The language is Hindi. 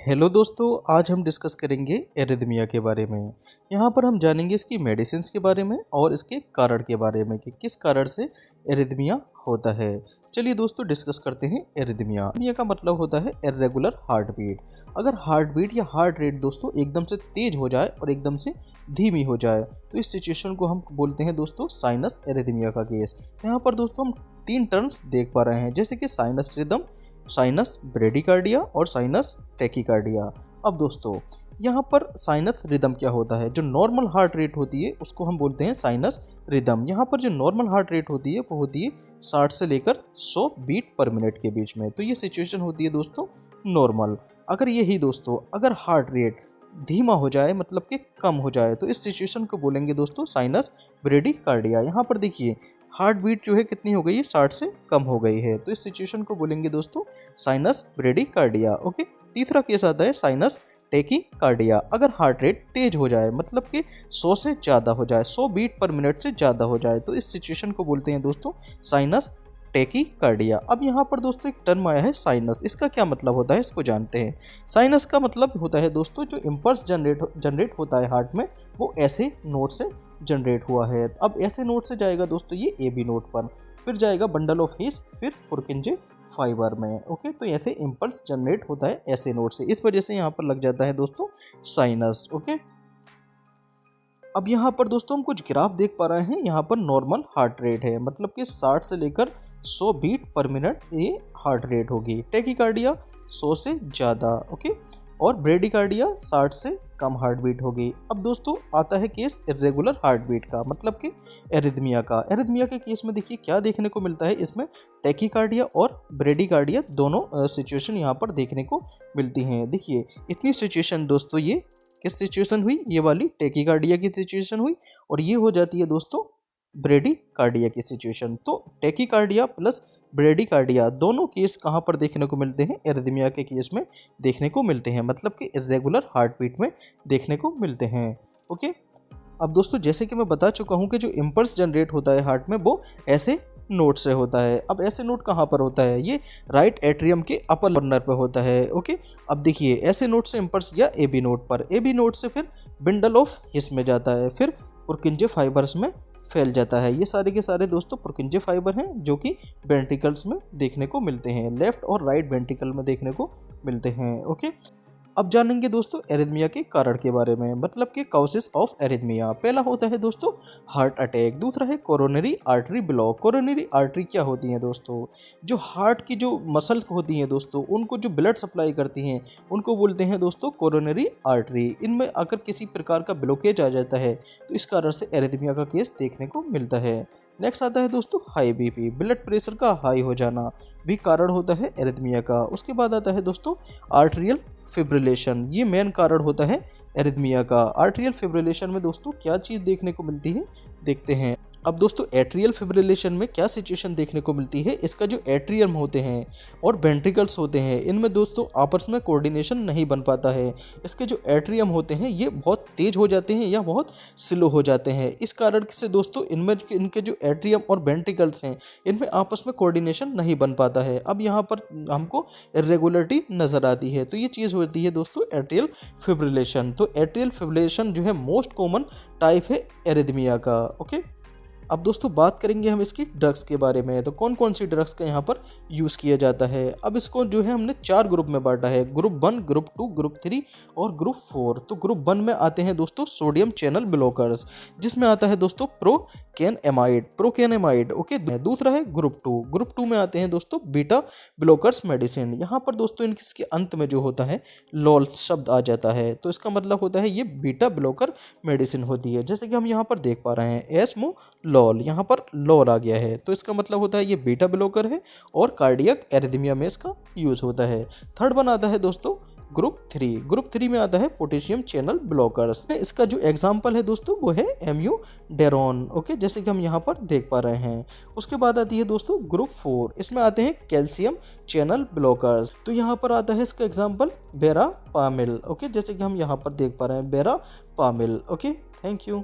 हेलो दोस्तों, आज हम डिस्कस करेंगे एरिथमिया के बारे में। यहाँ पर हम जानेंगे इसकी मेडिसिन्स के बारे में और इसके कारण के बारे में कि किस कारण से एरिथमिया होता है। चलिए दोस्तों डिस्कस करते हैं एरिथमिया। एरिथमिया का मतलब होता है इर्रेगुलर हार्ट बीट। अगर हार्ट बीट या हार्ट रेट दोस्तों एकदम से तेज हो जाए और एकदम से धीमी हो जाए तो इस सिचुएशन को हम बोलते हैं दोस्तों साइनस एरिथमिया का केस। यहाँ पर दोस्तों हम तीन टर्म्स देख पा रहे हैं, जैसे कि साइनस रिदम, साइनस ब्रेडिकार्डिया और साइनस टैकीकार्डिया। अब दोस्तों यहाँ पर साइनस रिदम क्या होता है? जो नॉर्मल हार्ट रेट होती है उसको हम बोलते हैं साइनस रिदम। यहाँ पर जो नॉर्मल हार्ट रेट होती है वो होती है 60 से लेकर 100 बीट पर मिनट के बीच में। तो ये सिचुएशन होती है दोस्तों नॉर्मल। अगर यही दोस्तों अगर हार्ट रेट धीमा हो जाए मतलब कि कम हो जाए तो इस सिचुएशन को बोलेंगे दोस्तों साइनस ब्रेडिकार्डिया। यहाँ पर देखिए हार्ट बीट जो है कितनी हो गई है, 60 से कम हो गई है, तो इस सिचुएशन को बोलेंगे दोस्तों साइनस ब्रेडिकार्डिया। ओके, तीसरा केस आता है साइनस टैकीकार्डिया। अगर हार्ट रेट तेज हो जाए मतलब कि 100 से ज़्यादा हो जाए, 100 बीट पर मिनट से ज़्यादा हो जाए, तो इस सिचुएशन को बोलते हैं दोस्तों साइनस टैकीकार्डिया। अब यहाँ पर दोस्तों एक टर्म आया है साइनस। इसका क्या मतलब होता है इसको जानते हैं। साइनस का मतलब होता है दोस्तों जो इम्पल्स जनरेट होता है हार्ट में वो ऐसे नोट से जनरेट हुआ है। अब ऐसे नोट से जाएगा दोस्तों ये ए बी नोट पर, फिर जाएगा बंडल ऑफ हिस, फिर पुरकिंजे फाइबर में। ओके, तो ऐसे इम्पल्स जनरेट होता है ऐसे नोट से, इस वजह से यहाँ पर लग जाता है दोस्तों साइनस। ओके, अब यहाँ पर दोस्तों हम कुछ ग्राफ देख पा रहे हैं। यहाँ पर नॉर्मल हार्ट रेट है मतलब कि 60 से लेकर 100 बीट पर मिनट ये हार्ट रेट होगी। टैकीकार्डिया 100 से ज़्यादा, ओके, और ब्रेडिकार्डिया 60 से कम हार्ट बीट होगी। अब दोस्तों आता है केस इर्रेगुलर हार्ट बीट का मतलब कि एरिथमिया का। एरिथमिया के केस में देखिए क्या देखने को मिलता है, इसमें टैकीकार्डिया और ब्रेडिकार्डिया दोनों सिचुएशन यहाँ पर देखने को मिलती हैं। देखिए इतनी सिचुएशन दोस्तों, ये किस सिचुएशन हुई, ये वाली टैकीकार्डिया की सिचुएशन हुई और ये हो जाती है दोस्तों ब्रेडिकार्डिया की सिचुएशन। तो टैकीकार्डिया प्लस ब्रेडिकार्डिया दोनों केस कहाँ पर देखने को मिलते हैं? एरिथमिया के केस में देखने को मिलते हैं, मतलब कि इर्रेगुलर हार्ट बीट में देखने को मिलते हैं। ओके, अब दोस्तों जैसे कि मैं बता चुका हूँ कि जो इम्पल्स जनरेट होता है हार्ट में वो ऐसे नोट से होता है। अब ऐसे नोट कहाँ पर होता है? ये राइट एट्रियम के अपर कॉर्नर पर होता है। ओके, अब देखिए ऐसे नोट से इम्पल्स गया ए बी नोट पर, ए बी नोट से फिर बिंडल ऑफ हिस में जाता है, फिर पुरकिंजे फाइबर्स में फैल जाता है। ये सारे के सारे दोस्तों पुरकिंजे फाइबर हैं जो कि वेंट्रिकल्स में देखने को मिलते हैं, लेफ्ट और राइट वेंट्रिकल में देखने को मिलते हैं। ओके, अब जानेंगे दोस्तों एरिथमिया के कारण के बारे में, मतलब कि कॉजेस ऑफ एरिथमिया। पहला होता है दोस्तों हार्ट अटैक, दूसरा है coronary artery block. Coronary artery क्या होती हैं दोस्तों? जो हार्ट की जो मसल होती हैं दोस्तों, उनको जो ब्लड सप्लाई करती हैं उनको बोलते हैं दोस्तों कोरोनरी आर्टरी। इनमें अगर किसी प्रकार का ब्लॉकेज आ जाता है तो इस कारण से एरिथमिया का केस देखने को मिलता है। नेक्स्ट आता है दोस्तों हाई बीपी, ब्लड प्रेशर का हाई हो जाना भी कारण होता है एरिथमिया का। उसके बाद आता है दोस्तों आर्टरियल फिब्रिलेशन, ये मेन कारण होता है एरिथमिया का। आर्टरियल फिब्रिलेशन में दोस्तों क्या चीज़ देखने को मिलती है देखते हैं। अब दोस्तों एट्रियल फिब्रिलेशन में क्या सिचुएशन देखने को मिलती है? इसका जो एट्रियम होते हैं और वेंट्रिकल्स होते हैं इनमें दोस्तों आपस में कोऑर्डिनेशन नहीं बन पाता है। इसके जो एट्रियम होते हैं ये बहुत तेज हो जाते हैं या बहुत स्लो हो जाते हैं। इस कारण से दोस्तों इनमें इनके जो एट्रियम और वेंट्रिकल्स हैं इनमें आपस में कोऑर्डिनेशन नहीं बन पाता है। अब यहाँ पर हमको इरेगुलरिटी नज़र आती है, तो ये चीज़ होती है दोस्तों एट्रियल फिब्रिलेशन। तो एट्रियल फिब्रिलेशन जो है मोस्ट कॉमन टाइप है एरिथमिया का। ओके, अब दोस्तों बात करेंगे हम इसकी ड्रग्स के बारे में। तो कौन कौन सी ड्रग्स का यहाँ पर यूज़ किया जाता है? अब इसको जो है हमने 4 ग्रुप में बांटा है, ग्रुप 1, ग्रुप 2, ग्रुप 3 और ग्रुप 4। तो ग्रुप 1 में आते हैं दोस्तों सोडियम चैनल ब्लॉकर्स, जिसमें आता है दोस्तों प्रोकेनेमाइड। ओके, दूसरा है ग्रुप 2। ग्रुप 2 में आते हैं दोस्तों बीटा ब्लॉकर्स मेडिसिन। यहाँ पर दोस्तों इनके अंत में जो होता है लॉल शब्द आ जाता है, तो इसका मतलब होता है ये बीटा ब्लॉकर मेडिसिन होती है। जैसे कि हम यहाँ पर देख पा रहे हैं एस्मो लॉल, यहाँ पर लॉल आ गया है, तो इसका मतलब होता है ये बीटा ब्लॉकर है और कार्डियक एरिथमिया में इसका यूज होता है। थर्ड वन आता है दोस्तों ग्रुप 3। ग्रुप 3 में आता है पोटेशियम चैनल ब्लॉकर्स। इसका जो एग्जांपल है दोस्तों वो है एम्यूडेरोन। ओके, जैसे कि हम यहाँ पर देख पा रहे हैं। उसके बाद आती है दोस्तों ग्रुप 4, इसमें आते हैं कैल्शियम चैनल ब्लॉकर्स। तो यहाँ पर आता है इसका एग्जाम्पल बेरापामिल। ओके, जैसे कि हम यहाँ पर देख पा रहे हैं बेरापामिल। Okay, thank you.